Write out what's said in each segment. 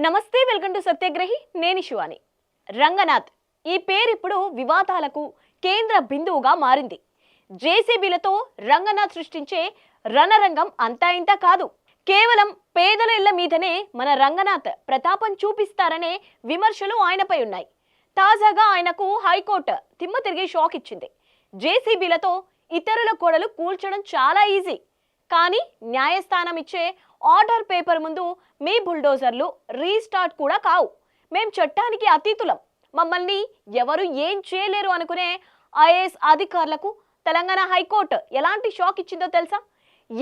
నమస్తే, welcome to సత్యాగ్రహి. నేను శివాని. రంగనాథ్ ఈ పేరు ఇప్పుడు వివాదాలకు కేంద్ర బిందువుగా మారింది. జేసీబీలతో రంగనాథ్ సృష్టించే రణరంగం అంతా ఇంత కాదు. కేవలం పేదల ఇళ్ల మీదనే మన రంగనాథ్ ప్రతాపం చూపిస్తారనే విమర్శలు ఆయనపై ఉన్నాయి. తాజాగా ఆయనకు హైకోర్టు తిమ్మ తిరిగి షాక్ ఇచ్చింది. జేసీబీలతో ఇతరుల గోడలు కూల్చడం చాలా ఈజీ, కానీ న్యాయస్థానం ఇచ్చే ఆర్డర్ పేపర్ ముందు మీ బుల్డోజర్లు రీస్టార్ట్ కూడా కావు. మేం చట్టానికి అతీతులం, మమ్మల్ని ఎవరు ఏం చేయలేరు అనుకునే ఐఏఎస్ అధికారులకు తెలంగాణ హైకోర్టు ఎలాంటి షాక్ ఇచ్చిందో తెలుసా?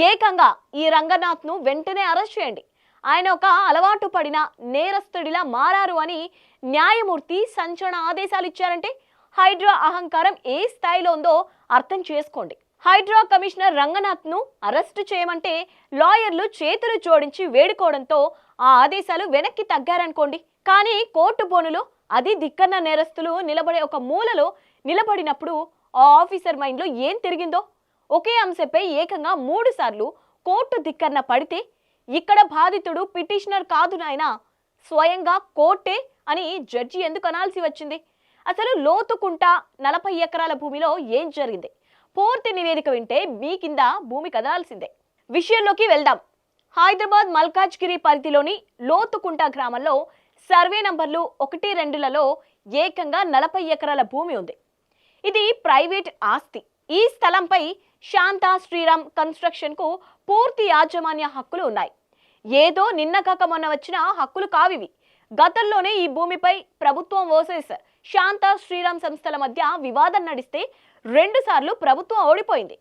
ఏకంగా ఈ రంగనాథ్ను వెంటనే అరెస్ట్ చేయండి, ఆయన ఒక అలవాటు పడిన నేరస్తుడిలా మారారు అని న్యాయమూర్తి సంచలన ఆదేశాలు ఇచ్చారంటే హైడ్రా అహంకారం ఏ స్థాయిలో ఉందో అర్థం చేసుకోండి. హైడ్రా కమిషనర్ రంగనాథ్ను అరెస్టు చేయమంటే లాయర్లు చేతులు జోడించి వేడుకోవడంతో ఆ ఆదేశాలు వెనక్కి తగ్గారనుకోండి. కానీ కోర్టు బోనులో అది దిక్కన్న నేరస్తులు నిలబడే ఒక మూలలో నిలబడినప్పుడు ఆ ఆఫీసర్ మైండ్లో ఏం తిరిగిందో. ఒకే అంశంపై ఏకంగా 3 సార్లు కోర్టు దిక్కన్న పడితే ఇక్కడ బాధితుడు పిటిషనర్ కాదు నాయనా, స్వయంగా కోర్టే అని జడ్జి ఎందుకు అనాల్సి వచ్చింది? అసలు లోతుకుంట 40 ఎకరాల భూమిలో ఏం జరిగింది? పూర్తి నివేదిక వింటే మీ కింద భూమి కదలాల్సిందే. విషయంలోకి వెళ్దాం. హైదరాబాద్ మల్కాజ్గిరి పరిధిలోని లోతుకుంట గ్రామంలో సర్వే నంబర్లు 1, 2లలో ఏకంగా 40 ఎకరాల భూమి ఉంది. ఇది ప్రైవేట్ ఆస్తి. ఈ స్థలంపై శాంతా శ్రీరామ్ కన్స్ట్రక్షన్ కు పూర్తి యాజమాన్య హక్కులు ఉన్నాయి. ఏదో నిన్న కాక మొన్న వచ్చిన హక్కులు కావివి. గతంలోనే ఈ భూమిపై ప్రభుత్వం వర్సెస్ శాంతా శ్రీరామ్ సంస్థల మధ్య వివాదం నడిస్తే 2 సార్లు ప్రభుత్వం ఓడిపోయింది.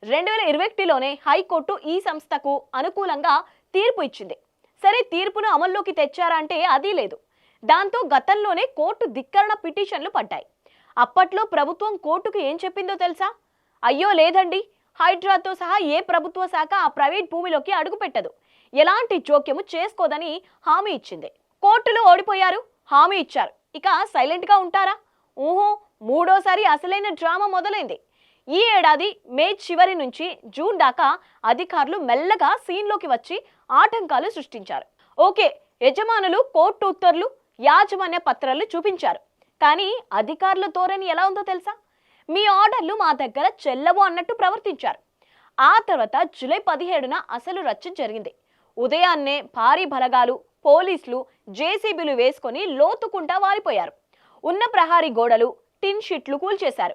2021లోనే హైకోర్టు ఈ సంస్థకు అనుకూలంగా తీర్పు ఇచ్చింది. సరే, తీర్పును అమల్లోకి తెచ్చారా అంటే అది లేదు. దాంతో గతంలోనే కోర్టు ధిక్కరణ పిటిషన్లు పడ్డాయి. అప్పట్లో ప్రభుత్వం కోర్టుకు ఏం చెప్పిందో తెలుసా? అయ్యో లేదండి, హైడ్రాతో సహా ఏ ప్రభుత్వ శాఖ ఆ ప్రైవేట్ భూమిలోకి అడుగు పెట్టదు, ఎలాంటి జోక్యము చేసుకోదని హామీ ఇచ్చింది. కోర్టులో ఓడిపోయారు, హామీ ఇచ్చారు, ఇక సైలెంట్ గా ఉంటారా? ఊహో, మూడోసారి అసలైన డ్రామా మొదలైంది. ఈ ఏడాది మే చివరి నుంచి జూన్ దాకా అధికారులు మెల్లగా సీన్లోకి వచ్చి ఆటంకాలు సృష్టించారు. ఓకే, యజమానులు కోర్టు ఉత్తర్వులు, యాజమాన్య పత్రాలు చూపించారు. కానీ అధికారుల ధోరణి ఎలా ఉందో తెలుసా? మీ ఆర్డర్లు మా దగ్గర చెల్లవు అన్నట్టు ప్రవర్తించారు. ఆ తర్వాత జూలై 17న అసలు రచ్చ జరిగింది. ఉదయాన్నే భారీ బలగాలు, పోలీసులు, జేసీబీలు వేసుకొని లోతుకుంటా వారిపోయారు. ఉన్న ప్రహారీ గోడలు, టిన్ షీట్లు కూల్చేశారు.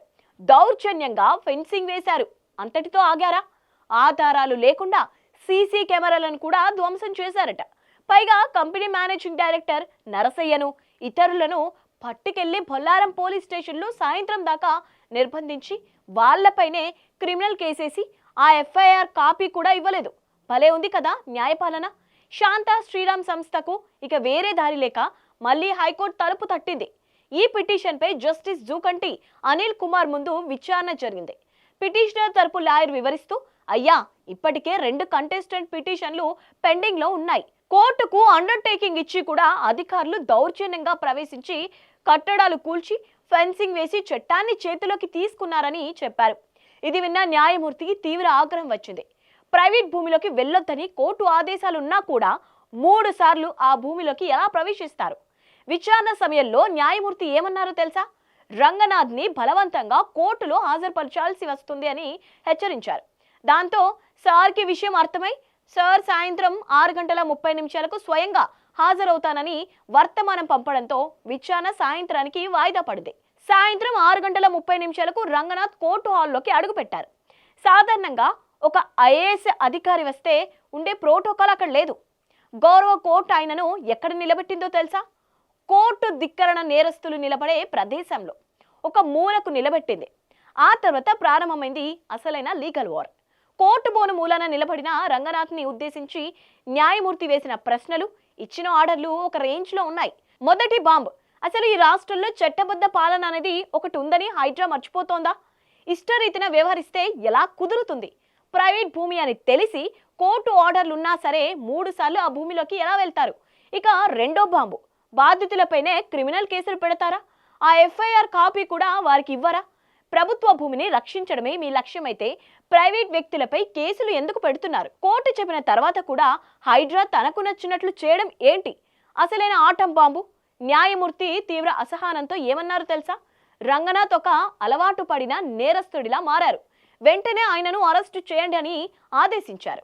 దౌర్జన్యంగా ఫెన్సింగ్ వేశారు. అంతటితో ఆగారా? ఆధారాలు లేకుండా సీసీ కెమెరాలను కూడా ధ్వంసం చేశారట. పైగా కంపెనీ మేనేజింగ్ డైరెక్టర్ నరసయ్యను, ఇతరులను పట్టుకెళ్లి బొల్లారం పోలీస్ స్టేషన్లో సాయంత్రం దాకా నిర్బంధించి వాళ్లపైనే క్రిమినల్ కేసేసి ఆ ఎఫ్ఐఆర్ కాపీ కూడా ఇవ్వలేదు. భలే ఉంది కదా న్యాయపాలన. శాంతా శ్రీరామ్ సంస్థకు ఇక వేరే దారి లేక మళ్ళీ హైకోర్టు తలుపు తట్టింది. ఈ పిటిషన్పై జస్టిస్ జూకంటి అనిల్ కుమార్ ముందు విచారణ జరిగింది. పిటిషనర్ తరపు లాయర్ వివరిస్తూ, అయ్యా, ఇప్పటికే 2 కంటెస్టెంట్ పిటిషన్లు పెండింగ్ లో ఉన్నాయి. కోర్టుకు అండర్టేకింగ్ ఇచ్చి కూడా అధికారులు దౌర్జన్యంగా ప్రవేశించి కట్టడాలు కూల్చి ఫెన్సింగ్ వేసి చట్టాన్ని చేతిలోకి తీసుకున్నారని చెప్పారు. ఇది విన్న న్యాయమూర్తికి తీవ్ర ఆగ్రహం వచ్చింది. ప్రైవేట్ భూమిలోకి వెళ్లొద్దని కోర్టు ఆదేశాలున్నా కూడా 3 సార్లు ఆ భూమిలోకి ఎలా ప్రవేశిస్తారు? విచారణ సమయంలో న్యాయమూర్తి ఏమన్నారో తెలుసా? రంగనాథ్ని బలవంతంగా కోర్టులో హాజరుపరచాల్సి వస్తుంది అని హెచ్చరించారు. దాంతో సార్కి విషయం అర్థమై సార్ సాయంత్రం 6:30 స్వయంగా హాజరవుతానని వర్తమానం పంపడంతో విచారణ సాయంత్రానికి వాయిదా పడింది. సాయంత్రం 6:30 రంగనాథ్ కోర్టు హాల్లోకి అడుగుపెట్టారు. సాధారణంగా ఒక ఐఏఎస్ అధికారి వస్తే ఉండే ప్రోటోకాల్ అక్కడ లేదు. గౌరవ కోర్టు ఆయనను ఎక్కడ నిలబెట్టిందో తెలుసా? కోర్టు ధిక్కరణ నేరస్తులు నిలబడే ప్రదేశంలో ఒక మూలకు నిలబెట్టింది. ఆ తర్వాత ప్రారంభమైంది అసలైన లీగల్ వార్. కోర్టు బోను మూలాన నిలబడిన రంగనాథ్ని ఉద్దేశించి న్యాయమూర్తి వేసిన ప్రశ్నలు, ఇచ్చిన ఆర్డర్లు ఒక రేంజ్లో ఉన్నాయి. మొదటి బాంబ్, అసలు ఈ రాష్ట్రంలో చట్టబద్ధ పాలన అనేది ఒకటి ఉందని హైడ్రా మర్చిపోతోందా? ఇష్టరీతిన వ్యవహరిస్తే ఎలా కుదురుతుంది? ప్రైవేట్ భూమి అని తెలిసి కోర్టు ఆర్డర్లున్నా సరే 3 సార్లు ఆ భూమిలోకి ఎలా వెళ్తారు? ఇక రెండో బాంబు, బాధితులపైనే క్రిమినల్ కేసులు పెడతారా? ఆ ఎఫ్ఐఆర్ కాపీ కూడా వారికి ఇవ్వరా? ప్రభుత్వ భూమిని రక్షించడమే మీ లక్ష్యమైతే ప్రైవేట్ వ్యక్తులపై కేసులు ఎందుకు పెడుతున్నారు? కోర్టు చెప్పిన తర్వాత కూడా హైడ్రా తనకు నచ్చినట్లు చేయడం ఏంటి? అసలైన ఆటం బాంబు. న్యాయమూర్తి తీవ్ర అసహనంతో ఏమన్నారు తెలుసా? రంగనాథ్ ఒక అలవాటు పడిన నేరస్తుడిలా మారారు. వెంటనే ఆయనను అరెస్టు చేయండి అని ఆదేశించారు.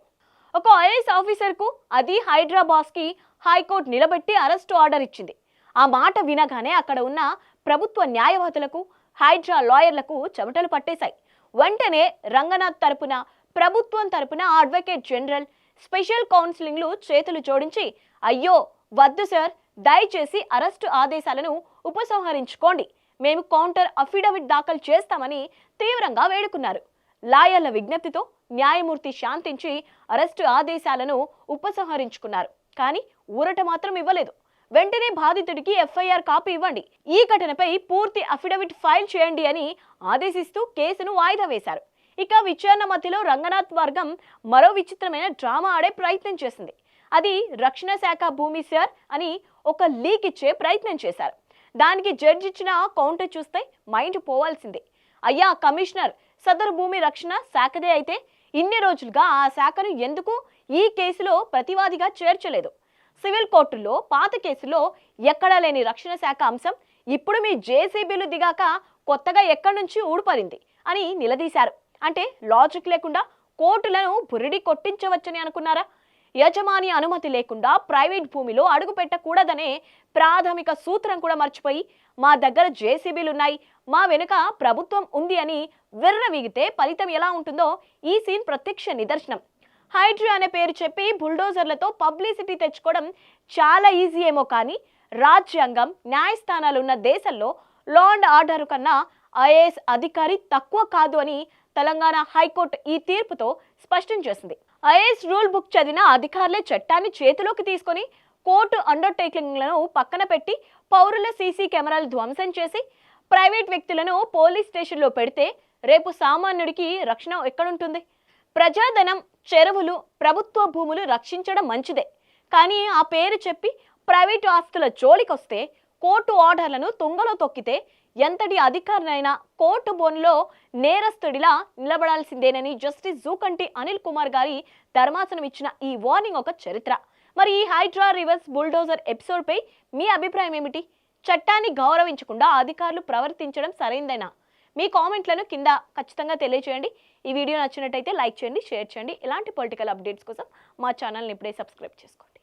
ఒక ఐఏఎస్ ఆఫీసర్కు, అది హైదరాబాద్కి హైకోర్టు నిలబెట్టి అరెస్టు ఆర్డర్ ఇచ్చింది. ఆ మాట వినగానే అక్కడ ఉన్న ప్రభుత్వ న్యాయవాదులకు, హైడ్రా లాయర్లకు చెమటలు పట్టేశాయి. వెంటనే రంగనాథ్ తరపున, ప్రభుత్వం తరపున అడ్వకేట్ జనరల్, స్పెషల్ కౌన్సిలింగ్లు చేతులు జోడించి, అయ్యో వద్దు సార్, దయచేసి అరెస్టు ఆదేశాలను ఉపసంహరించుకోండి, మేము కౌంటర్ అఫిడవిట్ దాఖలు చేస్తామని తీవ్రంగా వేడుకున్నారు. లాయర్ల విజ్ఞప్తితో న్యాయమూర్తి శాంతించి అరెస్టు ఆదేశాలను ఉపసంహరించుకున్నారు. కానీ ఊరట మాత్రం ఇవ్వలేదు. వెంటనే బాధితుడికి ఎఫ్ఐఆర్ కాపీ ఇవ్వండి, ఈ ఘటనపై పూర్తి అఫిడవిట్ ఫైల్ చేయండి అని ఆదేశిస్తూ కేసును వాయిదా వేశారు. ఇక విచారణ మధ్యలో రంగనాథ్ వర్గం మరో విచిత్రమైన డ్రామా ఆడే ప్రయత్నం చేసింది. అది రక్షణ శాఖ భూమి సార్ అని ఒక లీక్ ఇచ్చే ప్రయత్నం చేశారు. దానికి జడ్జి ఇచ్చిన కౌంటర్ చూస్తే మైండ్ పోవాల్సిందే. అయ్యా కమిషనర్, సదరు భూమి రక్షణ శాఖదే అయితే ఇన్ని రోజులుగా ఆ శాఖను ఎందుకు ఈ కేసులో ప్రతివాదిగా చేర్చలేదు? సివిల్ కోర్టుల్లో పాత కేసులో ఎక్కడా లేని రక్షణ శాఖ అంశం ఇప్పుడు మీ జేసీబీలు దిగాక కొత్తగా ఎక్కడి నుంచి ఊడిపడింది అని నిలదీశారు. అంటే లాజిక్ లేకుండా కోర్టులను బురిడి కొట్టించవచ్చని అనుకున్నారా? యజమాని అనుమతి లేకుండా ప్రైవేట్ భూమిలో అడుగు పెట్టకూడదనే ప్రాథమిక సూత్రం కూడా మర్చిపోయి, మా దగ్గర జేసీబీలున్నాయి, మా వెనుక ప్రభుత్వం ఉంది అని విర్రవీగితే ఫలితం ఎలా ఉంటుందో ఈ సీన్ ప్రత్యక్ష నిదర్శనం. హైడ్రా అనే పేరు చెప్పి బుల్డోజర్లతో పబ్లిసిటీ తెచ్చుకోవడం చాలా ఈజీ ఏమో, కానీ రాజ్యాంగం, న్యాయస్థానాలు ఉన్న దేశంలో లా అండ్ ఆర్డర్ కన్నా ఐఏఎస్ అధికారి తక్కువ కాదు అని తెలంగాణ హైకోర్టు ఈ తీర్పుతో స్పష్టం చేసింది. ఐఏఎస్ రూల్ బుక్ చదివిన అధికారులే చట్టాన్ని చేతిలోకి తీసుకొని కోర్టు అండర్టేకింగ్లను పక్కన పెట్టి పౌరుల సీసీ కెమెరాలు ధ్వంసం చేసి ప్రైవేట్ వ్యక్తులను పోలీస్ స్టేషన్లో పెడితే రేపు సామాన్యుడికి రక్షణ ఎక్కడుంటుంది? ప్రజాధనం, చెరువులు, ప్రభుత్వ భూములు రక్షించడం మంచిదే, కానీ ఆ పేరు చెప్పి ప్రైవేటు ఆస్తుల జోలికొస్తే, కోర్టు ఆర్డర్లను తుంగలో తొక్కితే ఎంతటి అధికారినైనా కోర్టు బోన్లో నేరస్తుడిలా నిలబడాల్సిందేనని జస్టిస్ జూకంటి అనిల్ కుమార్ గారి ధర్మాసనం ఇచ్చిన ఈ వార్నింగ్ ఒక చరిత్ర. మరి ఈ హైడ్రా రివర్స్ బుల్డోజర్ ఎపిసోడ్పై మీ అభిప్రాయం ఏమిటి? చట్టాన్ని గౌరవించకుండా అధికారులు ప్రవర్తించడం సరైందేనా? మీ కామెంట్లను కింద ఖచ్చితంగా తెలియజేయండి. ఈ వీడియో నచ్చినట్టయితే లైక్ చేయండి, షేర్ చేయండి. ఇలాంటి పొలిటికల్ అప్డేట్స్ కోసం మా ఛానల్ని ఇప్పుడే సబ్స్క్రైబ్ చేసుకోండి.